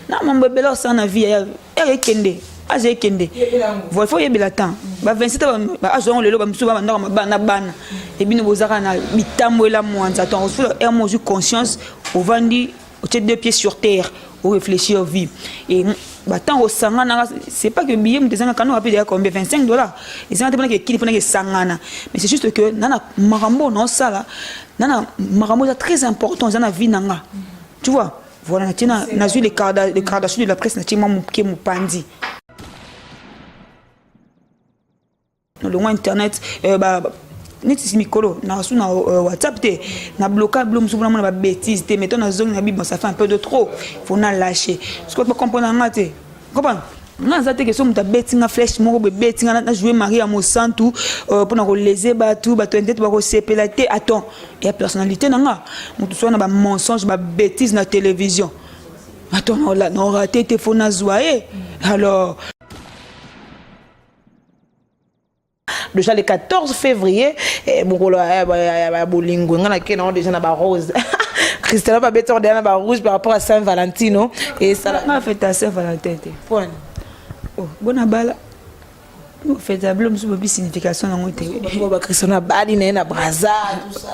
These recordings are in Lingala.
na mambo bela ça na vie ya kende aje kende voilà faut yebela temps ba 27 ba azo lelo ba msuba bandaka mabana bana et bino bozaka na bitambo la mwanza ton reçoit un mot de conscience au vandi au tête deux pieds sur terre au réfléchir vie et bah tant au sangana c'est pas que billet me desanga kanu rapide combien $25 et c'est pas que qui faut que sangana mais c'est juste que nana marambo non ça là nana marambo c'est très important dans la vie nanga tu vois voilà tina na vu les Kardashian de la presse na tima muke mupandi no le internet bah neti mikolo na su na WhatsApp te na bloquer blum su na ba bêtise te mettons na zone na bible ça fait un peu de trop faut na lâcher ce que tu comprendre ngate comprendre nga za te que somme ta bettinga flèche moko be bettinga na jouer Maria Mosantu pour na leser batu entête ba ko sepela te attends et la personnalité nanga mutu so na ba mensonge ba bêtise na télévision attends on raté te faut na zoyer alors déjà le 14 février bolingo ngana ke na déjà na ba rose Christelle ba beto de na ba rouge par rapport à Saint-Valentin et ça na fête à Saint-Valentin point oh bona bala nous fait tableau musu bi signification na ngote ba Christelle na bali na braza tout ça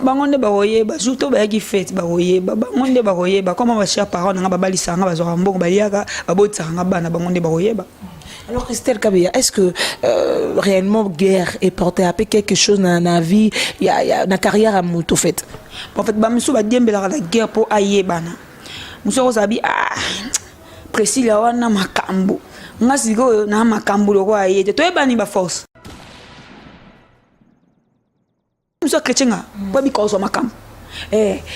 bangonde ba royer ba juto ba yaki fête ba royer ba bangonde ba royer ba comment ba cher parents nga ba balisa nga ba zo mbongo ba liaka ba botsa nga bana bangonde ba royer ba. Alors Christelle Kabea, est-ce que réellement guerre est portée à quelque chose dans la vie, il y a une carrière à moto fait. En fait, ba musu ba diembela la guerre pour ayebana. Musu ozabi précis la wana makambo. Ngasiko na makambo loko ayete. To ebani ba force. Musu chrétien ba bi ko so makambo.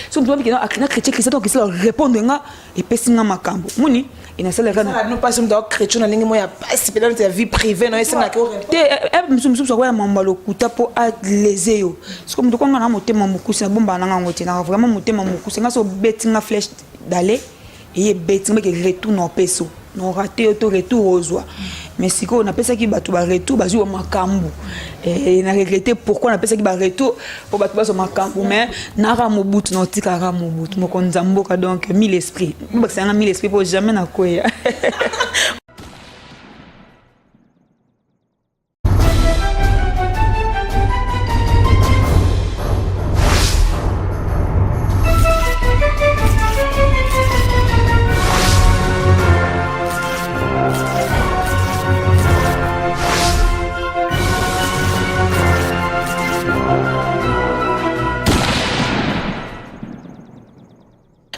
So mtu bikina akina chrétien Christ donc il répondre nga et pesinga makambo. Muni ina sala kana nous pas sommes donc chrétien na ningi moya participer dans ta vie privée non esa na ko musu so kwa mamba lokuta po a leser yo. C'est comme donc nga na motema mukusi na bomba na ngote na vraiment motema mukusi nga so betinga flèche d'aller et betinga que retour no peso. Non raté auto retour aux oies mais si on appelle ça qui batu ba retour ba joue makambu et na regretter pourquoi on appelle ça qui ba retour pour batu ba so makambu mais na ra mobutu na tika ra mobutu mo konzamboka donc mille esprits ba c'est un mille esprits pour jamais na koya.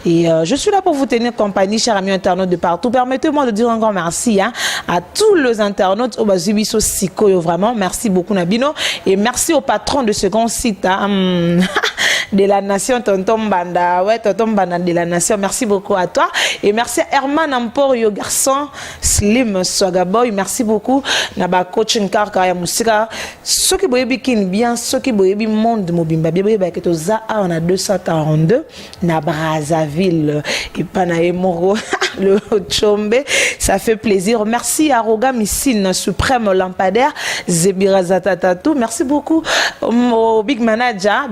Et je suis là pour vous tenir compagnie, chers amis internautes de partout. Permettez-moi de dire encore merci à tous les internautes au Bazubiso Sikoyo, vraiment. Merci beaucoup, Nabino. Et merci au patron de ce grand site de la Nation, Tonton Banda. Ouais, Tonton Banda de la Nation. Merci beaucoup à toi. Et merci à Herman Amporio, garçon Slim Swagaboy. Merci beaucoup. Naba coaching car kaya musika. Ceux qui boyebi kin bien, ceux qui boyebi monde mobimba. Bien boyebi que toza on a 242 na Brazzaville et Panae Moro le Chombe. Ça fait plaisir. Merci à Roga Missine, suprême lampadaire, Zebira Zatatatou. Merci beaucoup au Big Manager,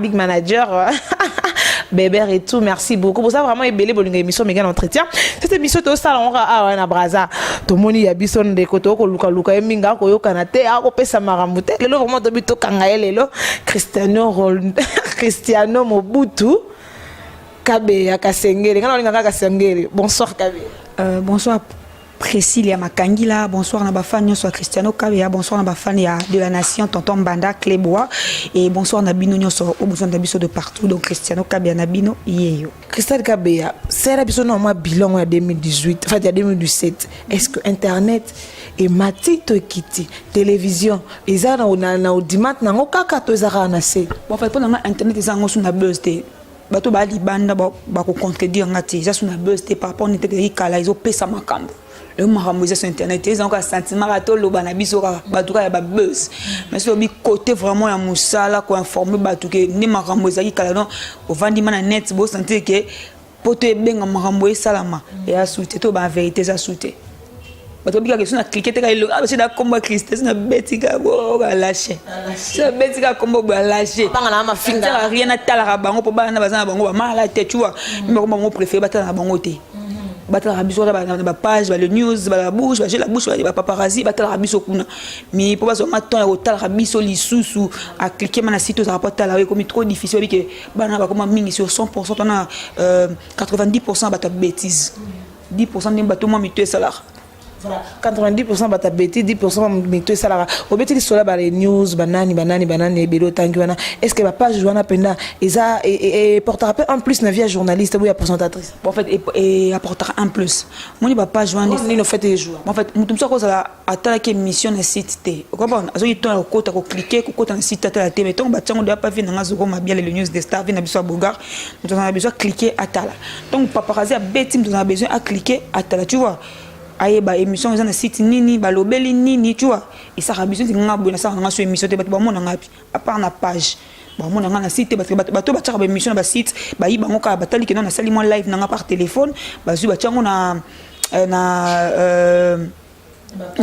Bébert et tout. Merci beaucoup. Pour ça, vraiment, il belé pour une émission méga d'entretien. Cette émission, tout ça, on a un Braza. Tout le monde y a bison de koto, ko luka et minga, ko yo kanate, a ko pesa maramute. Le vraiment de bito kangaele lo. Cristiano Mobutu. Kabea Kasengeli. Bonsoir Kabea. Bonsoir Priscilla Makangila, bonsoir Nabafan, soit Cristiano Kabea, bonsoir Nabafan de la Nation, Tonton Banda, Clébois, et bonsoir Nabino Nyoso, au besoin d'Abisso de partout, donc Cristiano Kabea Nabino, Yeyo. Christelle Kabea, c'est l'Abisso normalement bilan en 2018, enfin il y a 2017. Est-ce que Internet et Matito Kiti, télévision, ils ont audimat, n'ont aucun cas de Zaranase. Bon, en fait, pendant Internet, ils ont une buzz. Bato ba libanda ba ko contredire ngati ja suna buzz te par rapport n'était que kala izo pesa makambo le makambo sur internet ils ont un sentiment à to lo bana biso bato ka ba buzz mais so bi côté vraiment ya musala ko informer bato ke ni makambo za kala non au vandi mana net bo sentir que poto ebenga makambo e salama et a souté to ba vérité za souté bato bi ka question na cliquer te ka ilo ah c'est da combo Christ na betika bo ba lâcher c'est betika combo ba lâcher bangala ma finga rien à tala bango po bana bazana bango ba mala te tu vois mais comment on préfère batana bango te batala biso na page le news la bouche j'ai la bouche ba paparazzi batala biso kuna mais pour pas ma temps ya otala biso lisusu à cliquer na site ça rapporte là comme trop difficile que bana ba comme mingi sur 100% on a 90% bata bêtise 10% de bateau moi mito salaire. Voilà, 90% bata bêtise, 10% mito salaire. Au bêtise sur la les news banani belo tangi wana. Est-ce que va pas jouer na penda et portera pas en plus na vie journaliste ou ya présentatrice. Bon en fait et apportera un plus. Moi va pas journaliste ni no fait les jours. En fait mutum ça cause la atala que mission na site té. Vous comprenez? Azo yito na kota ko cliquer ko kota na site ta té mais ton ba tsango doit pas venir na zoko ma bien les news des stars venir biso bogar. Nous avons besoin cliquer atala. Donc paparazzi a bêtise nous avons besoin à cliquer atala, tu vois. Aye ba émission dans site nini ba lobeli nini tu vois et ça rabiso nga bona ça nga sur émission te ba mona ngapi à part na page ba mona nga na site parce que bato ba tshaka ba émission na ba site ba yiba ngoka ba tali ke na sali mo live na par téléphone ba zu ba tsango na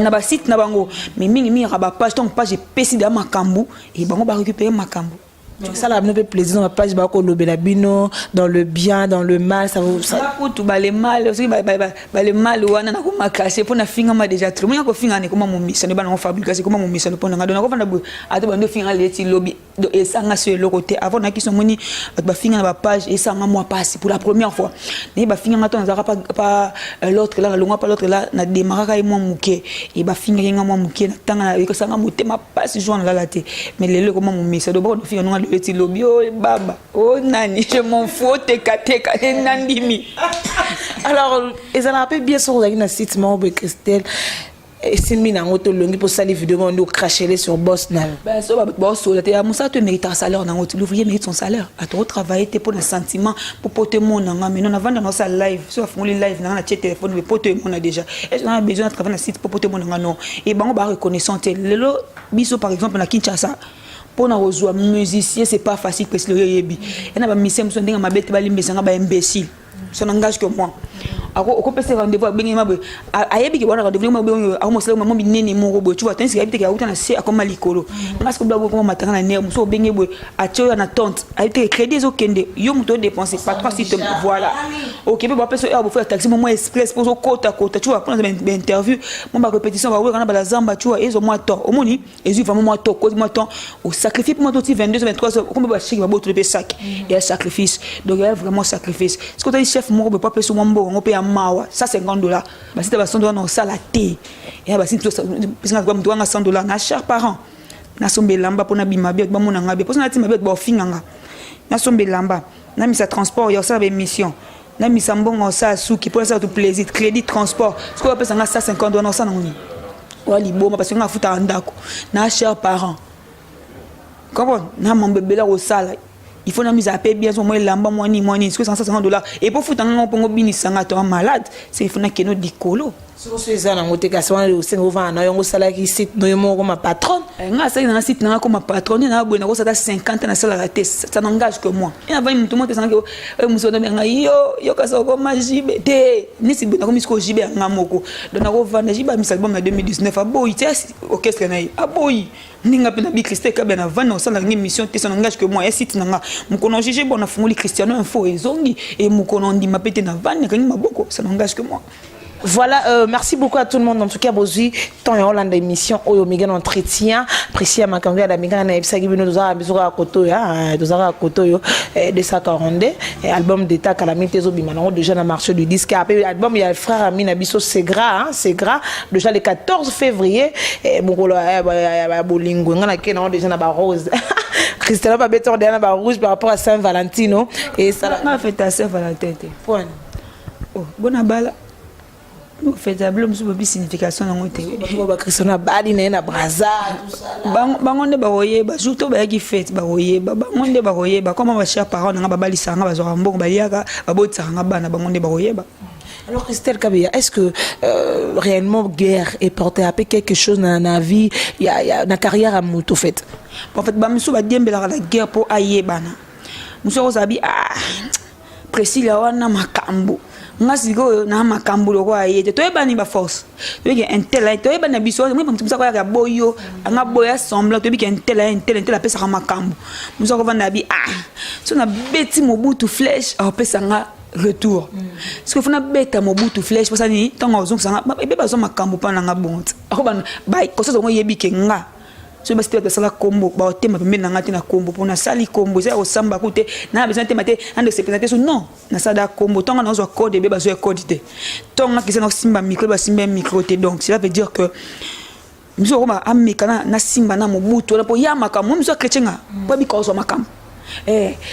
ba site na bango mais mingi ba page donc page pesi da makambu et bango ba récupérer makambu. Ça là, nous fait plaisir dans la page bako lobelabino dans le bien, dans le mal, ça vous ça. Tout ba le mal, aussi ba le mal wana na ko makasse pour na finga ma déjà trop. Moi ko finga ne comment mon mission ba na fabrication comment mon mission pour na ngado na ko fanda bu ate ba ndo finga le ti lobby et ça nga sur le côté avant na qui sont moni ba finga na ba page et ça nga moi passe pour la première fois. Ne ba finga nga to na pas l'autre là, l'autre pas l'autre là na démarrer ka moi muke et ba finga nga moi muke na tanga na ko ça nga motema passe jour na la té. Mais le comment mon mission do ba no finga no petit lobby oh baba oh nani je m'en fous teka nandimi. Alors ils ont appelé bien sûr la site Mambo Christelle et c'est mis dans auto longi pour ça les vidéos on nous cracher sur boss na ben so boss so là musa tu mérites un salaire dans auto l'ouvrier mérite son salaire à trop travailler pour le sentiment pour porter mon nga mais non avant dans sa live so font live na chat téléphone mais porter mon a déjà est-ce qu'on a besoin de travailler dans site pour porter mon nga non et bon on va reconnaissance le biso par exemple na Kinshasa pour na rejoindre musicien c'est pas facile parce que le yebi et na ba musicien so ndinga mabete ba limbesanga ba imbécile ça n'engage que moi ako ko pese rendez-vous bengi mabwe ayebi ke wana rendez-vous mabwe ako mosala mama binene mo bo tu vois tant c'est habite ke auta na se akoma likolo parce que blago ko matanga na ner muso bengi bwe atio na tante ayete crédit zo kende yo muto dépenser patron si voilà OK ba pese bo faire taxi mo express pour kota tu vois pour une interview mon ba répétition ba kana ba la zamba tu vois ezo moi temps omoni ezo vraiment moi temps cause moi temps au sacrifice pour moi tout 22 23 comme ba chiki ba bo tout le sac il y a sacrifice donc il y a vraiment sacrifice ce que tu chef mo ba pese mo mbo on peut mawa ça $50 bah si tu vas $100 dans ça la thé et bah si tu as $100 na cher par an na sombe lamba pour na bima bien ba mona ngabe pour na ti mabe ba finganga na sombe lamba na misa transport yo ça ba mission na misa mbongo ça souki pour ça tout plaisir crédit transport ce qu'on appelle ça $150 dans ça non ni wali boma parce que nga futa ndako na cher par an comment na mon bébé là au sala il faut na mise à payer bien son moi lamba moi ni $150 et pour foutre un pongo bini sanga to malade c'est il faut na keno dikolo sur ce ça na ngote ka swana le 5 va na yongo sala ki site no yomo comme patron nga ça na site na comme patron na bo na ko ça 50 na sala la tête ça n'engage que moi et avant tout monde sanga que muso na nga yo ka so ko majibe te ni si na ko misko jibe nga moko donc na ko vendre jiba mi album na 2019 aboyi te orchestre na aboyi ninga pena bi Christelle ka bena vendre ça na mission te ça n'engage que moi et site na mukono jije bon na fungoli Cristiano info ezongi et mukono ndima pete na vendre kangi maboko ça n'engage que moi. Voilà, merci beaucoup à tout le monde. En tout cas, Bozui, tant et Hollande émission, Oyo Miguel entretien, précis à Makangue, à la Miguel, à Epsa, qui nous a besoin à Koto, à Koto, de sa 42, album d'état, Calamité Zobimano, déjà dans le marché du disque. Après l'album, il y a le frère Amin Abisso, c'est gras, déjà le 14 février, Mokolo, Bolingo, on a déjà dans la rose. Christelle va mettre dans la rouge par rapport à Saint-Valentino. Et ça, on a fait à Saint-Valentin. Point. Oh, bonne balle. Nous faisons plus de signification dans notre télé. Christiana bali na braza tout ça. Bangonde ba royer ba surtout ba ki fête ba royer ba bangonde ba royer ba comment ba cher parents nga ba bali sanga ba zo mbongo ba liaka ba botsa nga bana bangonde ba royer ba. Alors Christelle Kabia, est-ce que réellement guerre est portée à quelque chose dans la vie, il y a na carrière à moto fait. En fait ba miso ba diembela la guerre pour aye bana. Muso ko sabi précis la wana makambo. Ngasigo na makambo loko ayete to ebani ba force to ke intellect to ebana biso moi mtumsa ko ya boyo anga boya semblant to bi ke intellect la pesa makambo muso ko vanda bi so na beti mobutu flèche a pesa nga retour parce que fona beta mobutu flèche parce que tant ozong sanga ebe bazo makambo pa nanga bonte akobana ba kosa zongo yebike nga so ba c'était sala combo ba tema pembe nanga tina combo pona sali combo ça osamba kute na besoin tema te ande se présenter so non na sada combo tonga na zo code ebe bazo code te tonga kisa na simba micro ba simba micro te donc cela veut dire que miso koma amekana na simba na mobutu na po ya makambo miso chrétien nga ba bi ko zo makambo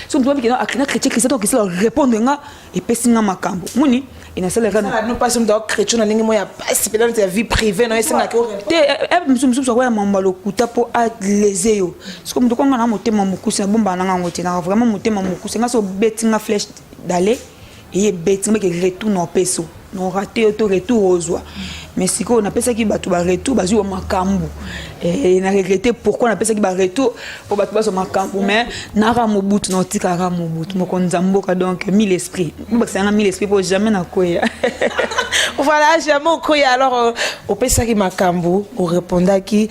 so mtu wabiki na akina chrétien Christ qui sait répondre nga et pesinga makambo muni ina sala kana non pas comme donc chrétien na lingi moya pas peut dans ta vie privée non esinga ko te musu kwa mambalo kuta po a leser yo c'est comme to konga na motema mokusi na bomba na ngote na vraiment motema mokusi nga so betinga flèche d'aller et betinga que retour non peso non raté auto retour aux oies mais si on appelle ça qui batu ba retour bazu au makambu et na regretter pourquoi on appelle ça qui ba retour pour batu ba so makambu mais na ra mobutu no tika ra mobutu mo konzamboka donc mille esprits moi c'est un mille esprits pour jamais na koya voilà jamais koya alors au pesa qui makambu au répondant qui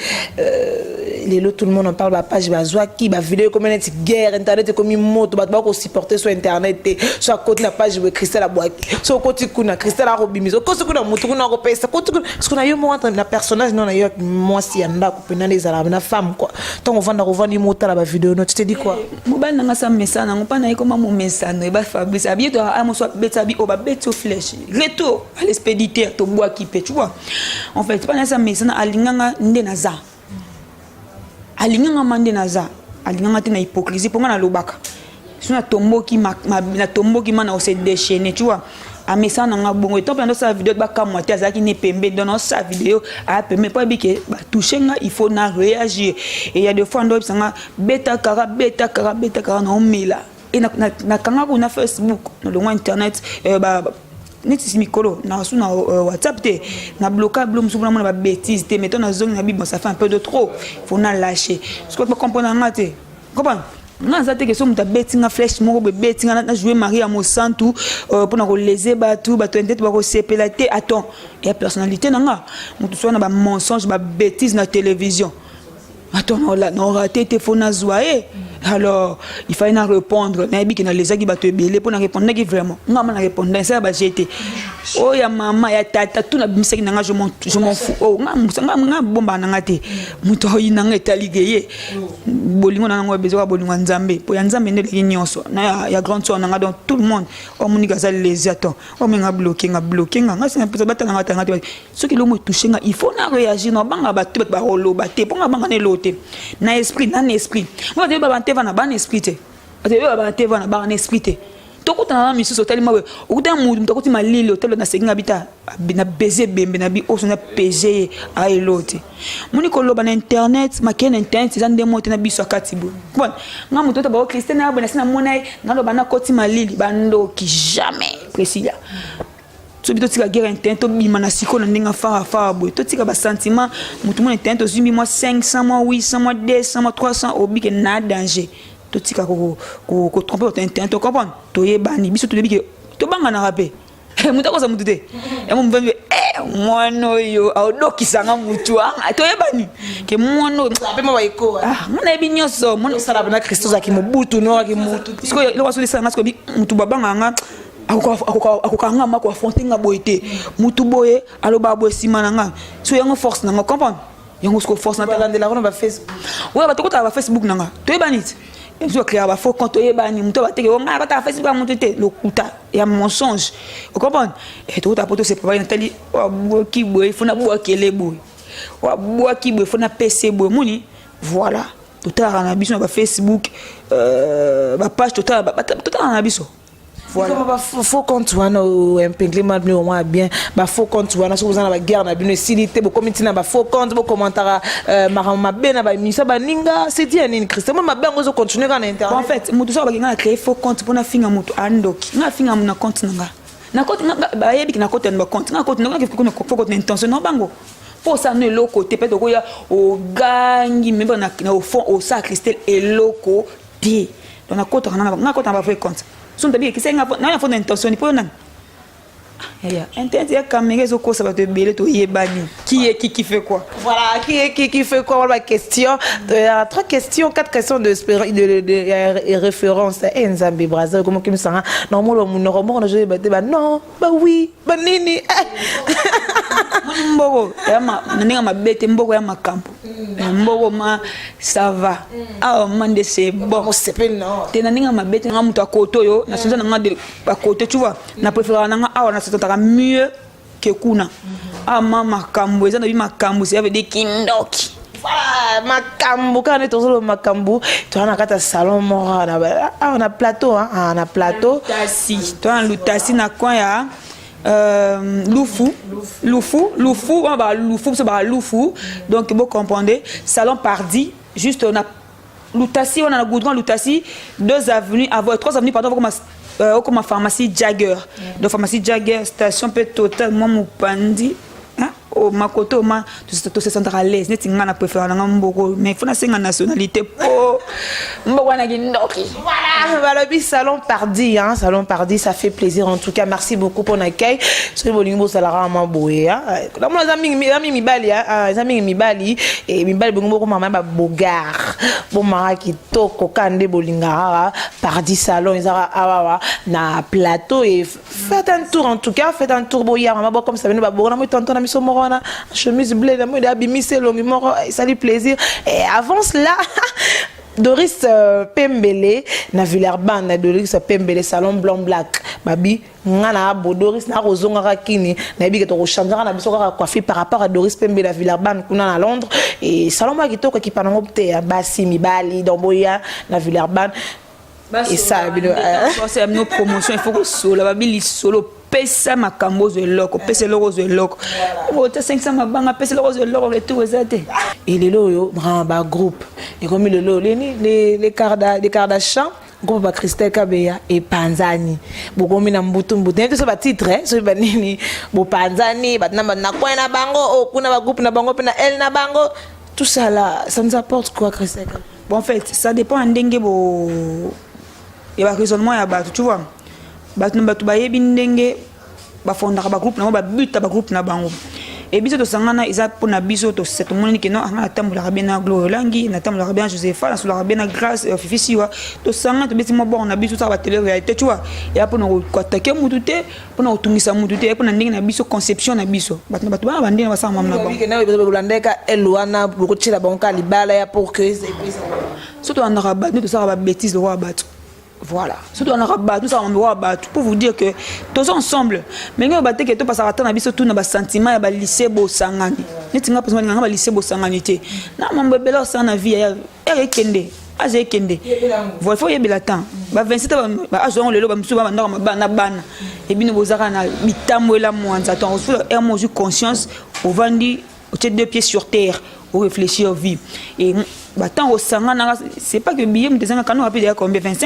les lots tout le monde en parle ba page bazwa qui ba vidéo comme une guerre internet comme une moto ba ko supporter sur internet sur côté na page de Christelle Abouaki sur côté kuna Christelle Arobimizo côté kuna mutu kuna ko pesa parce qu'on a eu moi un personnage non eu moi si yanda ko pena les arabes na femme quoi donc on vend moto la vidéo non tu te dis quoi mo ba nanga sa message na pas na comme mon message ba Fabrice abi to a mo so betabi o ba beto flèche retour à l'expéditeur to bois qui peut tu vois en fait pas na sa message na alinganga nde naza alinganga mande naza alinganga te na hypocrisie pour na lobaka suna tomboki na tomboki mana o se déchaîner tu vois a message na bongo et tant sa vidéo ba ka moitié azaki ne pembe dans sa vidéo a pembe pas bike ba toucher nga il faut na réagir et il y a des fois ndo bisanga beta kara na omela et na kanga ko na Facebook no longo internet ba neti mikolo na suna WhatsApp te na bloquer blom sous na ba bêtise te mettons na zone na bible ça fait un peu de trop faut na lâcher ce que pas comprendre nga te comprendre nga zate que so muta betinga flèche moko be betinga na jouer Maria Mosantu pour na ko léser batou entête ba ko sepela te attends il y a personnalité nanga mutu so na ba mensonge ba bêtise na télévision attends on raté te faut na zoyer alors il fallait na répondre na bi que na lesa ki ba te belé pour na répondre qui vraiment nga ma na répondre ça ba jeter oh ya maman ya tata tout na bimisa ki nanga je m'en fous oh nga bomba nanga te mutu oyi nanga etaligeye bolingo na ngo bezo ka bolingo nzambe po ya nzambe ndele nyonso na ya grande soeur nanga donc tout le monde o monika za les attends o menga bloquer nga c'est un peu batana nga tanga te ce qui le mo toucher nga il faut na réagir no banga ba tout ba rolo ba te ponga banga ne lote na esprit moi de ba teva na ban esprit te de ba teva na ban esprit te tokuta na misu so tellement okuta mu mutokoti malili hotel na senga bita na baiser bembe na bi oso na PG a elote muni ko loba na internet makena internet za ndemo te na biso akatibu bon nga muto to ba Christian na bona sina mona na loba na koti malili bando ki jamais Priscilla so bito tika guerre internet to bima na siko na ndinga fa boy to tika ba sentiment mutu mona internet to zimbi moi 500 moi 800 moi 200 moi 300 obike na danger to tika ko tromper au internet to comprendre to yebani biso to lebike to banga na rapé mutu ko sa mutu te e mo mvembe mwana yo audokisanga mutu to yebani ke mwana apema ba iko mwana ebi nyoso mwana sala bana Christo za ki mobutu no ki mutu parce que le waso de ça ngasko bi mutu babanga nga akokanga mako affronter boité mutu boye aloba boye simana nga so yango force nga comprendre yango sko force na talande la ba Facebook ouais ba tokota ba Facebook nga to yebanit je créer ba faux compte yebani mutu ba teke nga ba ta Facebook mutu te lokuta ya mensonge vous comprenez et tout ta poto c'est pas na tali wa boki boye fona boakele boye wa boaki boye fona PC boye muni voilà tout na biso na ba Facebook ba page total na biso voilà ba faux compte wana un pinglement bien au moins bien ba faux compte wana so vous en ba guerre na bino silité bo comité na ba faux compte bo commentaire marama bena ba misa ba ninga c'est dit nini Christ moi ma bango zo continuer na internet en fait mutu so ba nga créer faux compte pour na finga mutu andoki nga finga na compte nga na compte ba yebi na compte na compte na compte na ko faux compte intention no bango pour ça ne le côté peut-être ko ya o gangi même na au fond au ça Christelle et loko di donc na compte na compte na ba faux compte son tabi ki senga na fond intention ni pour na Internet, il y a caméra, ça va te belé, qui fait quoi? Voilà, qui fait quoi? La question. 3 questions, 4 questions de référence. Nzambe Brazil, comment que nous savons? Normalement, non, bah oui, bah nini. Mbogo, ma bête, mbogo, ma campo. Mbogo, ça va. Ah, man, c'est bon. C'est pas non. T'es ma bête, n'a pas côté, yo, n'a pas côté, tu vois. N'a préféré n'a mieux que kuna. Ah, ma cambo, ils ont vu ma cambo, c'est avec des kindoki. Voilà, Makambu, quand on est au Makambu, tu as un salon mort, on a plateau, hein, on a plateau. Tassi, tu as un lutassi na quoi ya? Loufou, c'est pas Loufou. Donc vous comprenez, salon Pardi, juste on a Lutassi, on a le goudron Lutassi, 2 avenues, 3 avenues pardon, comme ma pharmacie Jagger. Donc pharmacie Jagger, station peut totalement Mupandi. Oh, ma côté, tu se sens à l'aise. Tu as préféré un mbogo, mais il faut une nationalité. Oh, voilà, salon Pardi, hein, salon Pardi, ça fait plaisir en tout cas. Merci beaucoup pour l'accueil. C'est le Bolingo Salara Mamboé. Dans mes amis, mi bali, les amis mi bali et mi bali bongo comme maman bogar. Bon mara qui toko kande bolinga Pardi salon, ils awa na plateau et faites un tour en tout cas, faites un tour boya maman comme ça venu babora moi tonton na miso morona chemise bleue na moi d'abimise longue moro ça lui plaisir et avant cela Doris Pembele na Villeurbanne Doris Pembele salon blanc black babi ngana bo Doris na rozonga rakini na bi to changer na biso ka coiffer par rapport à Doris Pembele à Villeurbanne kuna na Londres et salon ma kitoko ki panango te basi mibali domboya na Villeurbanne et ça c'est nos promotions il faut que solo babi solo pesa makambo de loko pesa le rose de loko o ta 500 mabanga pesa le rose de loko tout ezate et les loyo ba groupe et comme les Kardashian groupe ba Christelle Kabeya et Panzani bokomi na mbutu mbutu so ba titre so ba nini bo Panzani ba na kwa na bango o kuna ba groupe na bango na elle na bango tout ça là ça nous apporte quoi Christelle? Bon en fait ça dépend ndenge bo et ba raisonnement ya ba tu vois batu bayebi ndenge bafondaka ba groupe na ba but ba groupe na bango et biso to sangana isa pona biso to cette monini ke non na tambola bien Gloire Langi na tambola bien Josepha na sola bien Grâce Fifi siwa to sangana to beti mo bon na biso ça ba télé réalité tu vois ya pona ko attaquer mutu te pona otungisa mutu te pona ndenge na biso conception na biso batu ba ndenge ba sanga na bango ke na biso bolandeka elwana boko tshila bango libala ya pour que surtout en arabe nous to ça ba bêtise le roi batu. Voilà. Surtout on a rabat, tout ça on va battre pour vous dire que tous ensemble. Mais nous battre que tout passe à temps na biso tout na ba sentiment ya ba lycée bo sangani. Ni tinga parce que ba lycée bo sangani te. Na mambo belo ça na vie ya kende. Aje kende. Voilà faut yebela temps. Ba 27 ba azo lelo ba msuba ba na bana. Et bino bozaka na bitambo la mwanza. Ton faut ermo ju conscience au vandi au tête 2 pieds sur terre. Au réfléchir aux vies et tant au sangana c'est pas que billet me disant quand on appelle combien $25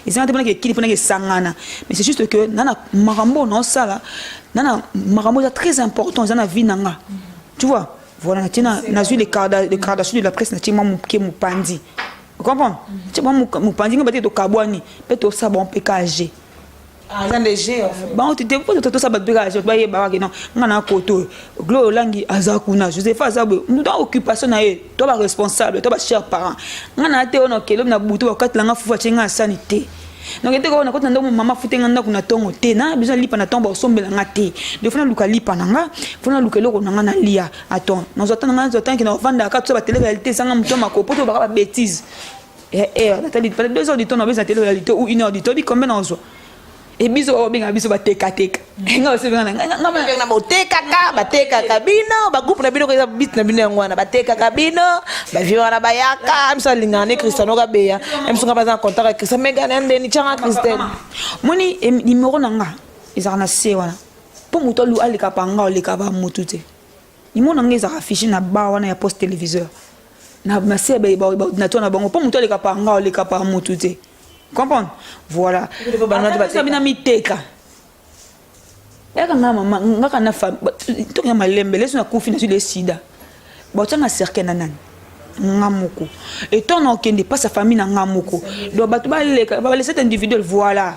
et c'est pas que qui pour que sangana mais c'est juste que nana marambo non ça là nana marambo c'est très important dans la vie nanga tu vois voilà tina na vu les Kardashian de la presse na tima mu pandi tu comprends tu vois mu pandi ngaba to kabwani peut to ça bon PKG ah ça léger bon tu te poses tout ça PKG tu vois ba non ngana koto Gloire Langi azakuna Josepha zabe nous dans occupation na ye toi ba responsable toi ba cher parent ngana te ono kelo na butu wakati langa fufa chenga sanité donc ete ko na ko tanda maman futenga na kuna tongo te na besoin lipa na tomba osombela ngate de fona luka lipa nanga fona luka loko nanga na lia attends nous attendons que nous vanda ka tout ba télé réalité sanga mutoma ko poto ba bêtise et Nathalie peut-être 2 heures du temps on a télé réalité ou 1 heure du temps bi combien on soit et biso benga biso ba teka nga se benga na moteka ka ba teka kabino ba groupe na bino ko bit na bino ngwana ba teka kabino ba viwa na bayaka amsa lingane Cristiano Kabeya emsunga ba za contact avec Cristiano Megane ndeni changa Christelle moni numéro nanga izana se wana po muto lu alika panga olika ba mutu te numéro nanga izaka affiché na ba wana ya poste téléviseur na mase ba na tona bango po muto alika panga olika pa mutu te. Comprendre? Voilà. Ça vient à miteka. Et quand maman, quand na femme, tout est malembe, laisse na confiner sur le sida. Bon, tu as un cercle nanan. Ngamoko. Et ton non qui n'est pas sa famille na ngamoko. Donc, bah tu vas laisser cet individu, voilà.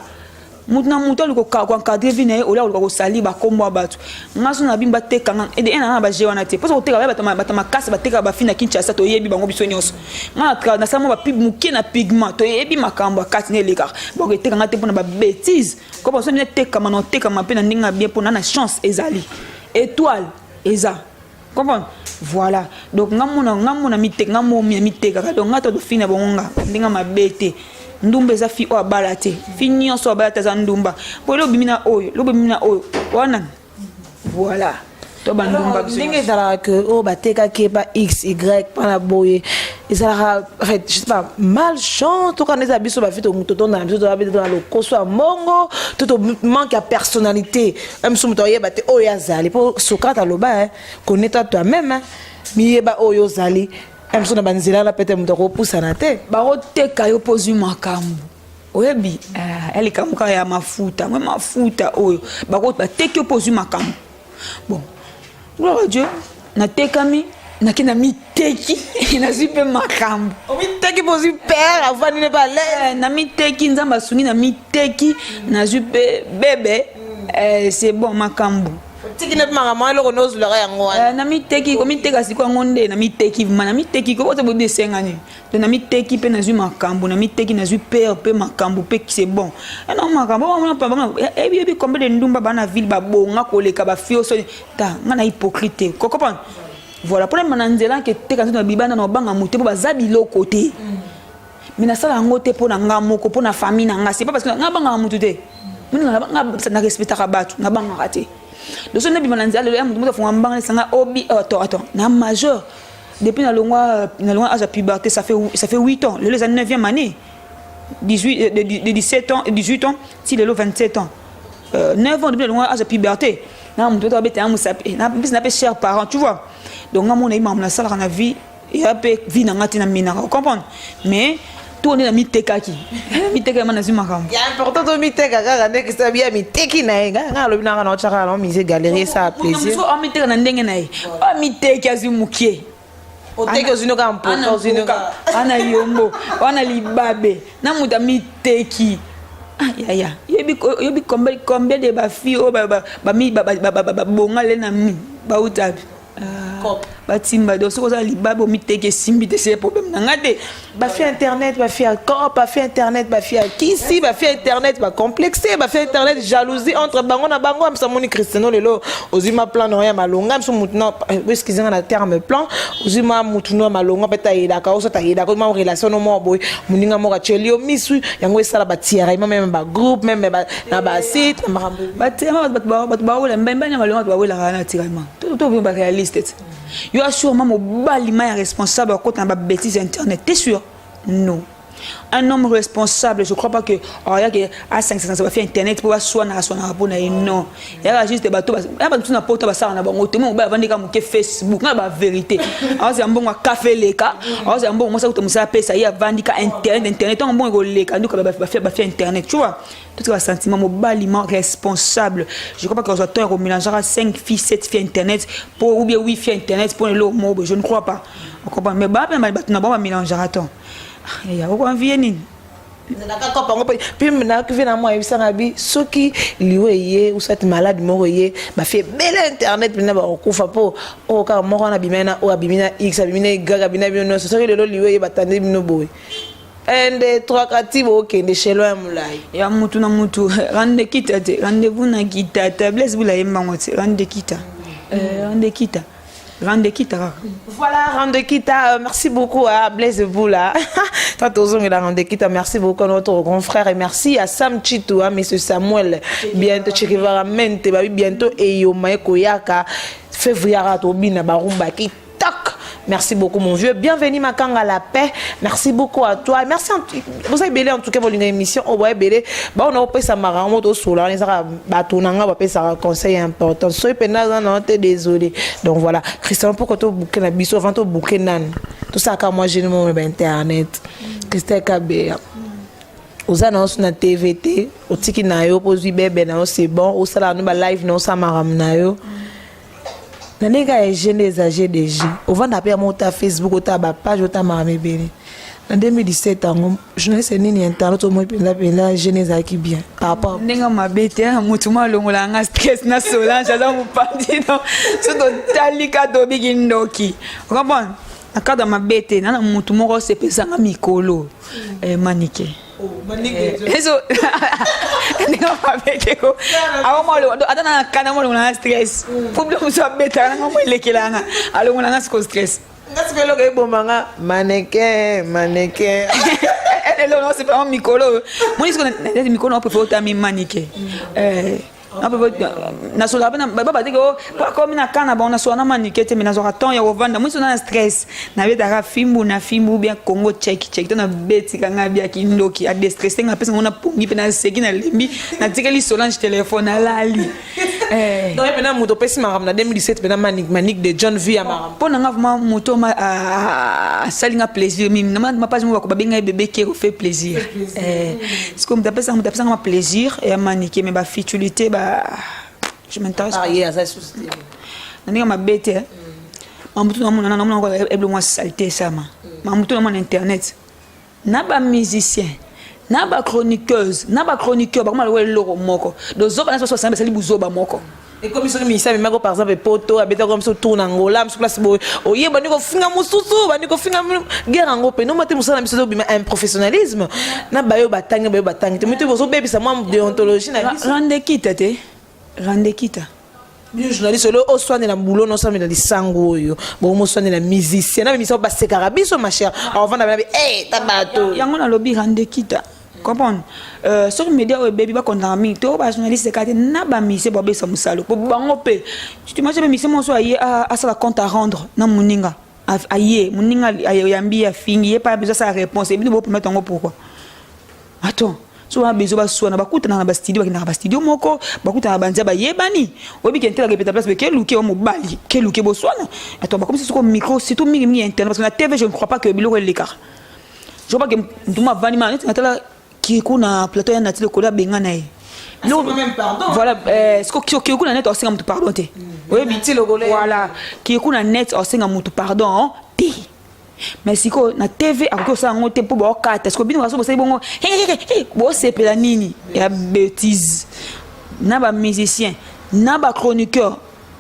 mutuna muto liko ka kwa cadre vine ola ko sali ba kombo batu ngaso na bimba teka nga et ena ba jewana te parce que teka bata makasi ba teka ba fina Kinshasa to yebi bango biso nyonso nga na samo ba pig muke na pigment to yebi makambo akati ne leka ba ko teka nga te pona ba bêtise ko ba so ne teka mano teka ma pe na ndinga bien pona na chance ezali étoile eza comprendre voilà donc ngamona miteka ngamomi miteka donc ngato to fina bonga ndinga mabete ndumba eza fi o abala te fi nyonso abala te za ndumba po lo bimina oyo wana voilà to ba ndumba biso ndenge ezalaka que o bateka keba x y pana boye ezalaka en fait je sais pas malchance to kana eza biso bafite omutoto na biso to babete dans le koso ya mongo to manque ya personnalité même si muto yeba te oyo azali po Socrate aloba connais-toi toi-même miyeba oyo zali même si on a banzela la peut-être muto ko poussana te baro teka yo pozu makambo oyebi elle kamuka ya mafuta moi mafuta oyo bako bateki yo pozu makambo bon gloire à Dieu na tekami na kina miteki na zipe makambo o miteki pozu père avant ne pas l'air na miteki nzamba sungi na miteki na zipe bébé c'est bon makambo tiki ne manga moi le konoz le yango na miteki ko miteka siko ngonde na miteki na miteki ko bote bode sengani to na miteki pe na zu makambo na miteki na zu père pe makambo pe c'est bon non makambo on pas ebi combien de ndumba bana ville ba bonga ko leka ba fio so ta ngana hypocrite ko comprendre voilà pour le mananzela que teka na bibana na banga muté po bazabi lo côté mais na sala ngote po na ngamoko po na famille na nga c'est pas parce que ngabanga mutu te mina na respecter ka batu ngabanga raté le son nabi mananzela le mutu fo ngambanga sanga obi attends na majeur depuis na longwa âge de puberté ça fait 8 ans les années 9e année 17 ans 18 ans si le 27 ans 9 ans depuis le âge de puberté na mutu to bete amusape na bis na pe chers parents tu vois donc ngamona imam na sala na vie et après vie na ngati na mina comprendre mais tout na mitekaki miteka mana zuma kam ya important to miteka kaka ndeki sabia miteki na nga lobi na na chaka na mise galerie ça plaisir so miteka na ndenge na o miteki azimukie o teke zino ka mpo zino ana yombo wana libabe na muta miteki ya yebi combien de ba fille o ba bonga le na mi ba utabi batimba do soko za libabo miteke simbi te c'est problème ngate ba fi internet ba fi corps ba fi internet ba fi kisi ba fi internet ba complexé ba fi internet jalousie entre bango na bango am samoni Cristiano lelo ozima plan no ya malonga am so mutuna excusez na terme plan ozima mutuno malonga peta ida ka oso ta ida ko ma relation no mo boy muninga mo ka chelio misu yango esala ba tiara même ba groupe même ba na ba site na ba tiara ba wala mbemba na malonga ba wala kana tirama tout ba réaliste yo sûrement mobali ma responsable quand on a bêtise internet t'es sûr non un homme responsable je crois pas que ya que à 500 ça va faire internet pour soit na pour na non ya juste bateau ya ba tuna porte ba ça na bango te mo ba vandika mo ke Facebook na ba vérité alors c'est un bon café leka alors c'est un bon moi ça to musa pesa ya vandika internet on bon go leka donc ba faire internet tu vois tout ce sentiment mobali ma responsable je crois pas qu'on soit on mélangera 5 filles 7 filles internet pour ou bien 8 filles internet pour le mobile je ne crois pas on comprend mais ba na ba mélangera ton ya ko envie nini na ka ko pango pe na ku vena mo ebisa ngabi soki liwe ye ou soit malade mo ye ba fait bel internet na ba okufa po o ka mo na bimena o abimina x abimina gaga bina bino so soki lelo liwe ye batande bino boy ende 3 katibo kende shelo ya mulai ya mutu na mutu rande kita te rendez-vous na kita tablesse bula yemba ngoti rande kita Rande Kita. Voilà, Rande Kita. Merci beaucoup à Blaise Boula. Rande Kita. Merci beaucoup à notre grand frère et merci à Sam Chitou, Monsieur Samuel. Bientôt, Chirivaramente, bientôt, et Yomae Koyaka, février, Tobina, Barumba, qui tac. Merci beaucoup mon vieux. Bienvenue Makanga la paix. Merci beaucoup à toi. Merci vous avez belé en tout cas pour une émission au ouais belé. Bah on a opé ça marrant moto sola les ça batonanga va ça un conseil important. Soyez pénal non t'es désolé. Donc voilà, Christian pourquoi tu bouquet na biso avant tu bouquet nan. Tout ça quand moi j'ai mon internet. Christian Kabé. Aux annonces na TVT, au tiki na yo pose bébé na c'est bon, au sala no ba live no ça maram na yo. Nanega est jeune exagéré déjà. Au vent d'après mon ta Facebook, ta ba page, ta marame bene. En 2017, journaliste ni internet au moins la jeunesse qui bien par rapport ndenge mabete mutuma longola nga stress na Solange aza mopandi no so to talika to bigindoki comprendre akada mabete na mutu moko sepesa nga mikolo manike eso ndenge mabete ko awo molo adana kana molo na stress problème so beta nga mo lekelanga alongola nga stress ngasi pelo ke bomanga mannequin elle non c'est pas un micolo moi je connais micolo on peut faire tammi mannequin on peut na sola bana baba diko comme na kana ba on a so na mannequin te na zo temps ya ovanda moi na stress na beta fimbu bien Congo check to na beti kanga bia kindoki a déstressé nga pesa ngona pongi pe na seki na limbi na tikeli Solange téléphone alali donc pena moto pesi maram na 2017 pena manique de John V maram pona nga vraiment moto a salinga plaisir mimi na page mo ba benga bébé qui fait plaisir c'est comme d'apesa ma plaisir et manique mais ba futilité je m'intéresse pas à ça souci na ma bête mamutu na mona ebe moi saleté ça mamutu na mon internet na ba musicien na ba chroniqueuse na ba chroniqueur ba kuma le loro moko dozo ba na so samba sali buzoba moko et comme ils sont mis ça mais par exemple poto abeta comme ça tourne Angola sur place boy oye bani ko finga mususu bani ko finga guerre ngo pe no mate musala miso bima un professionnalisme na bayo batangi te mutu bozo bebi sa moi déontologie na rande kita bien journaliste le au soin de la boulot non seulement dans les sango yo bon mo soin de la musicien na miso ba sekara biso ma chère avant na tabato yango na lobby rande kita comprendre sur les médias baby ba kontra mi to ba journaliste kate na ba mise ba be sa musalo po bango pe tu imagines mise mon so aye à ça la compte à rendre na muninga aye muninga yambi ya fingi pas besoin sa réponse et bien bo mettre en pourquoi attends so a besoin ba so na ba kutana na ba studio ba ba studio moko ba kutana banza ba yebani obi kentela ke peta place be ke luke o mobali ke luke bo so na attends ba comme si sur micro c'est tout mi internet parce que la TV je ne crois pas que bilo est l'écart je vois que nduma vani ma natala qui kuna plateau ya natile kola benga nae non même pardon voilà ce que qui kuna net osenga mutu pardon te oui biti logole voilà qui kuna net osenga mutu pardon te mais siko na TV akoko sa ngote po ba okata ce que bino baso bosai bongo bo sepela nini ya bêtise na ba musicien na ba chroniqueur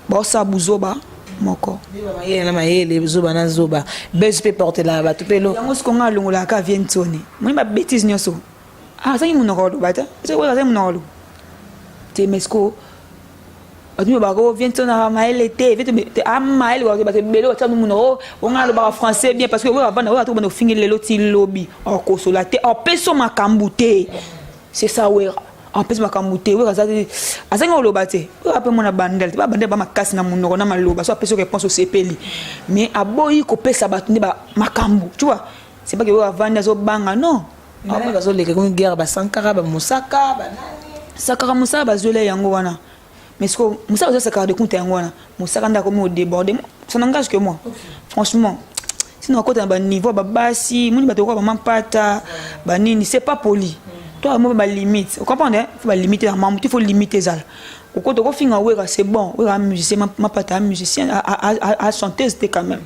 ba sa buzoba moko na mayele buzoba na zoba bes pe porter la ba tupelo yango ce qu'on a longola ka vient tone moi ba bêtise nyoso ah ça y mon rôle bata c'est quoi ça mon rôle te mesko adu ba go vient tone na maele te vite a maele ba te belo ta mon rôle on a le ba français bien parce que ouais avant on a finir le loti lobby en consolate en peso makambute c'est ça ouais en peso makambute ouais ça azanga lo bate ouais après mon bandel ba bandel ba makasi na monoko na maloba so peso réponse au CPL mais aboyi ko pesa batune ba makambu tu vois c'est pas que ouais avant zo banga non Nani bazo leke comme guerre ba Sankara ba Musaka ba nani Sakara Musaka bazole yango wana mais ce que Musaka Sakara de compte yango wana Musaka nda comme au déborder ça n'engage que moi franchement sinon quand on a un niveau ba basi muni ba to ko ba mampata ba nini c'est pas poli toi moi ba limite vous comprenez faut ba limiter la maman il faut limiter ça quand on finit ouais c'est bon ouais musicien mampata musicien à chanter c'était quand même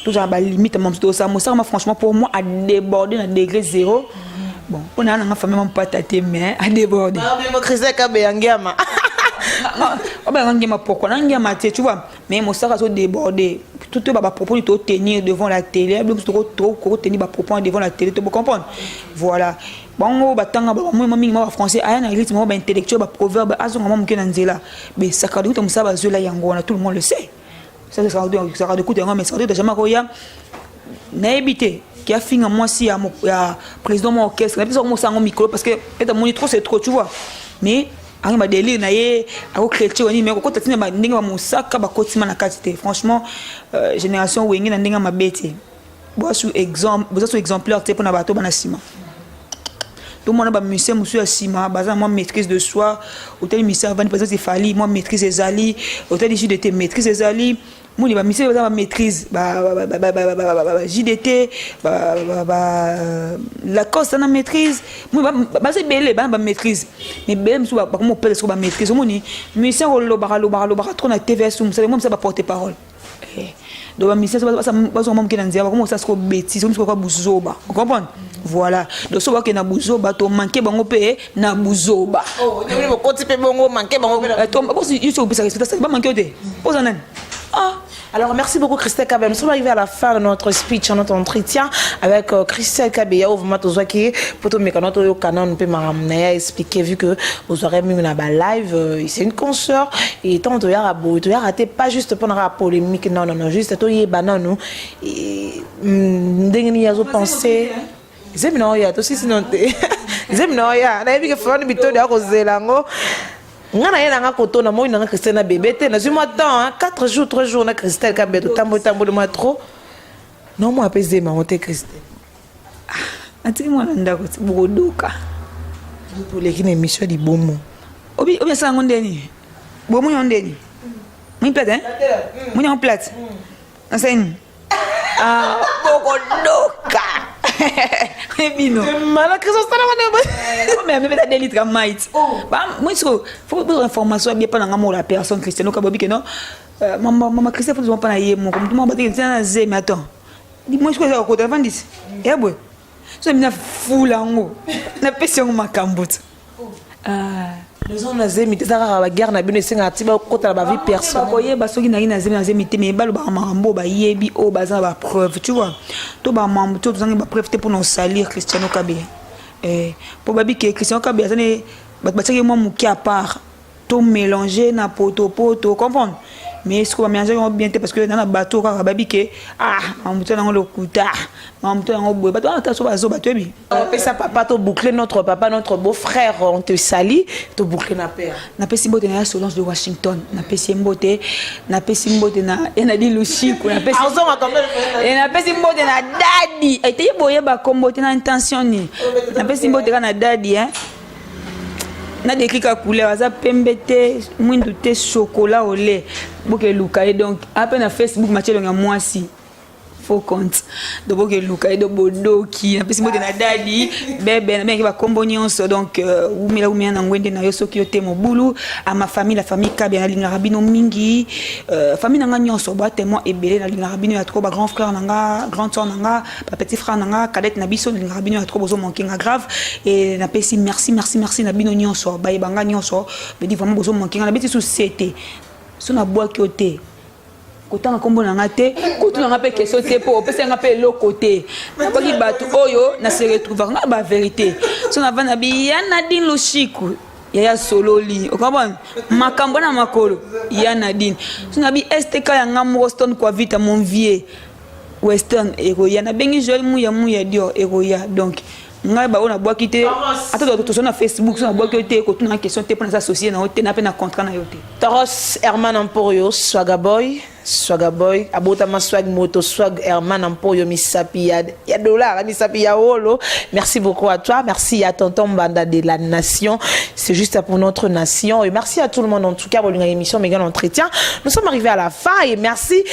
tout ça ba limite mon tout ça Musaka franchement pour moi a déborder à degré 0. Bon, on a une famille même pas tâté mais à déborder. Ah mais mo Christ ka be yangema. Oh ben yangema pourquoi yangema tu vois mais mon ça va déborder. Tout ba propos de tenir devant la télé, trop tenir ba propos devant la télé, tu peux comprendre. Voilà. Bon ba tanga ba moi mingi français aya na rythme ba intellectuel ba proverbe azonga mo mukena nzela. Mais ça ka tout ça ba zola yango na tout le monde le sait. Ça de coup mais ça de jamais koya. Na habité qui a fini moi si à président mon orchestre puis on s'en micro parce que peut-être mon trop c'est trop tu vois mais on m'a délire na yé à chrétien mais quand tu as dit ma Musaka ba kotima na qualité franchement génération wengi na ndinga mabete bo sous exemplaire te pour na bato bana sima tout le monde ba musicien monsieur sima baza moi maîtrise de soi hôtel musicien avant par exemple il fallait moi maîtrise des ali hôtel JDT maîtrise des ali moi les musiciens ba maîtrise JDT la cause na maîtrise moi ba c'est belé ba maîtrise mais belé monsieur ba comment peut ba maîtrise moi ni musicien lo ba trop na TV sous moi ça ba porter parole donc bamisa bazomama ke na nzela bakoma osala siko bêtise comme siko buzoba vous comprenez voilà donc so bakena buzoba to manquer bango pe na buzoba oh ni mo koti pe bongo manquer bango pe to parce que you bisa respecter ça ba manquer te posa nani ah. Alors, merci beaucoup, Christelle Kabé. Nous sommes arrivés à la fin de notre speech, notre entretien avec Christelle Kabé. Vraiment, tout ça qui est pour tout le monde, canon, peut m'amener expliquer vu que vous aurez mis une live. C'est une consoeur et tant de yarabo, tu as raté pas juste pendant la polémique, non, juste tout y est banane. Et d'engue yazo penser. Zemino ya, tout si sinon te. Zemino ya, na ebi que faire une bito de akozelango. Ngana yena nga koto na moi na Christelle na bébé te na moi temps 4 jours 3 jours na Christelle Kabé to tambo de moi trop non moi apaiser ma honte Christelle atiki mwana ndako bodoka pour les kine émission di bomo obi sa ngondeni bomo yondeni moi plate hein moi en plate enseigne ah bodoka bino mala que ça sta na mais mais des litres might ba moi faut besoin information bien pas na la personne Christiano Kabobi que non maman Christian faut besoin pas na yemo comme tout le monde na zé mais attends dis-moi ce que ça côté 90 et boy so mina fulango na pression makambut les gens na zemi tezaka ba guerre na bino singa tiba kota ba vie personnelle koye ba soki na zemi te mais balo ba mambo ba yebi o baza ba preuve tu vois to ba mambo to zanga ba preuve te pour nous salir Christiano Kabé pour babi que Christiano Kabé azane ba tsaki moi muki à part to mélanger na poto comprendre mais ce qu'on va mélanger bien parce que dans la bateau ka babi que mambo na ngolo kuta mambo na ngolo bato ta so bazo bato bi on fait ça papa to boucler notre papa notre beau-frère on te sali to boucler na père na pesi mbote na Solange de Washington na pesi mbote na enadi lushiko na pesi na pesi mbote na daddy ete boye ba kombote na intention ni na pesi mbote na daddy hein na déclic à couleur ça pembe te mwindu te chocolat au lait boke luka et donc après na Facebook match longa moi si faux compte donc boke luka et do bodoki na pesi mbote na daddy bébé na bien ba kombo nyonso donc umila na ngwende na yoso ki yote mobulu à ma famille la famille Kabé na linga rabino mingi famille nanga nyonso ba témoin ebele na linga rabino ya trop ba grand frère nanga grand sœur nanga ba petit frère nanga cadette na biso na linga rabino ya trop bozo manquer grave et na pesi merci na bino nyonso ba ibanga nyonso be di vraiment bozo manquer na beti société so na bois ki yote kotanga kombo na ngate kotuna ngape question te po pesa ngape lo côté na baki batu oyo na se retrouver nga ba vérité so na vana bi ya Nadine Lushiko ya sololi okabona makambo na makolo ya Nadine so na bi STK ya ngam Roston kwa vita mon vieux Western eroya na bengi Joel muya dio eroya donc ngai ba ona boaki te ata to so na Facebook so na boaki te ko tuna question te pour na associer na hote na pe na contrat na yote Taros Herman Emporio Swaga Boy abota ma swag moto swag Herman Emporio misapi ya dollar misapi ya holo merci beaucoup à toi merci à tonton Mbanda de la nation c'est juste pour notre nation et merci à tout le monde en tout cas pour l'émission méga entretien nous sommes arrivés à la fin et merci